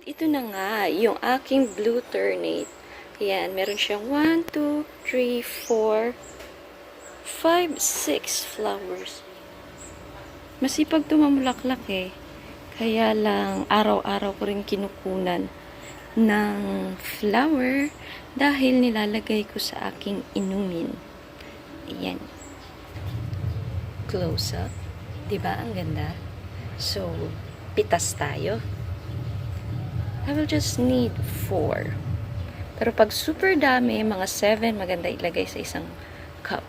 Ito na nga, yung aking blue ternate. Ayan, meron siyang 1, 2, 3, 4, 5, 6 flowers. Masipag tumamulaklak eh. Kaya lang, araw-araw ko rin kinukunan ng flower dahil nilalagay ko sa aking inumin. Ayan. Close up. Diba? Ang ganda. So, pitas tayo. I will just need 4. Pero pag super dami, mga 7, maganda ilagay sa isang cup,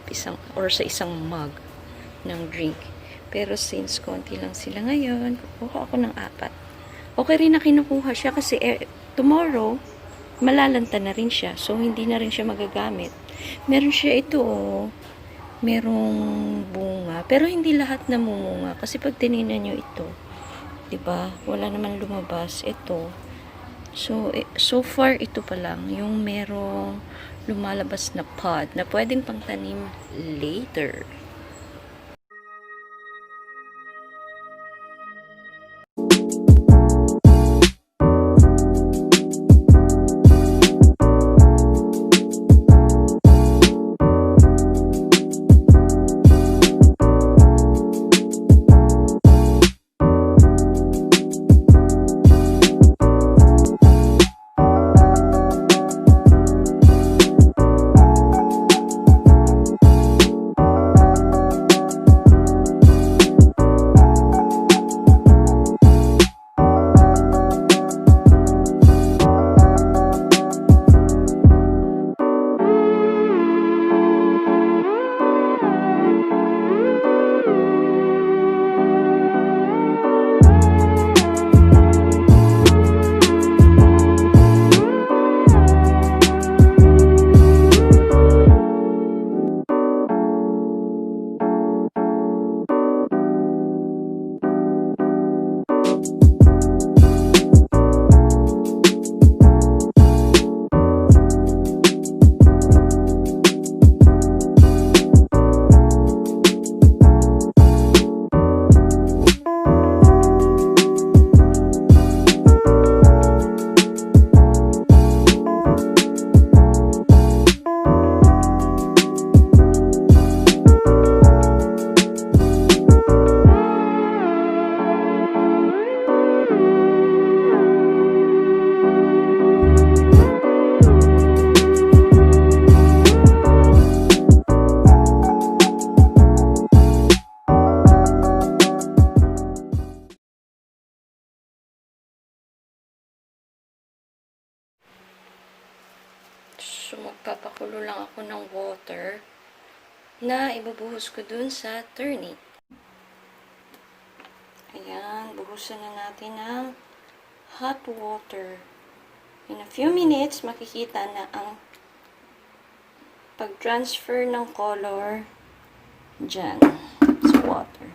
or sa isang mug ng drink. Pero since konti lang sila ngayon, kukuha ako ng 4. Okay rin na kinukuha siya kasi tomorrow, malalanta na rin siya. So, hindi na rin siya magagamit. Meron siya ito, merong bunga. Pero hindi lahat namumunga. Kasi pag tinignan nyo ito, diba? Wala naman lumabas. Ito. So far, ito pa lang. Yung merong lumalabas na pod na pwedeng pangtanim later. So, magpapakulo lang ako ng water na ibubuhos ko dun sa ternate. Ayan, buhusan na natin ng hot water. In a few minutes, makikita na ang pag-transfer ng color dyan sa water.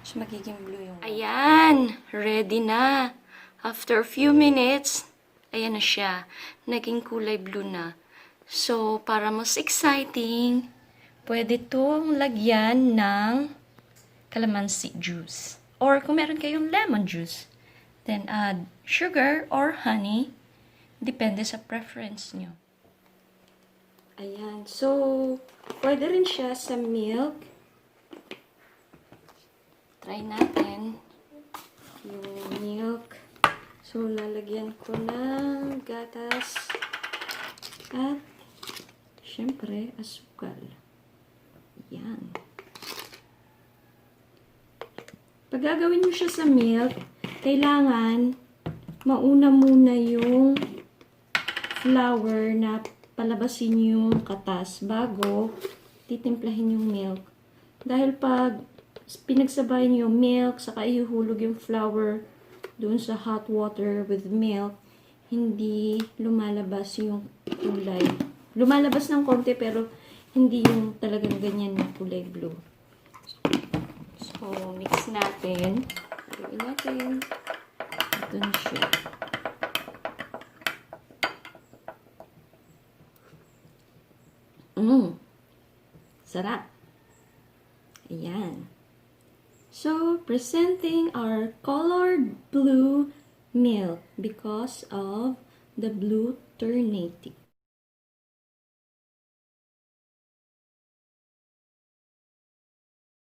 So, magiging blue yung water. Ayan, ready na. After a few minutes, ayan na siya. Naging kulay blue na. So, para mas exciting, pwede itong lagyan ng calamansi juice. Or kung meron kayong lemon juice, then add sugar or honey. Depende sa preference nyo. Ayan. So, pwede rin siya sa milk. Try natin yung milk. So, lalagyan ko ng gatas at syempre, asukal. Yan. Pag gagawin nyo siya sa milk, kailangan mauna muna yung flour na palabasin yung katas bago titimplahin yung milk. Dahil pag pinagsabayan nyo yung milk, saka ihuhulog yung flour doon sa hot water with milk, hindi lumalabas yung kulay. Lumalabas ng konti pero hindi yung talagang ganyan na kulay blue. So, mix natin. Gawin natin. Ito na siya. Sarap. Ayan. So, presenting our colored blue milk because of the blue ternate.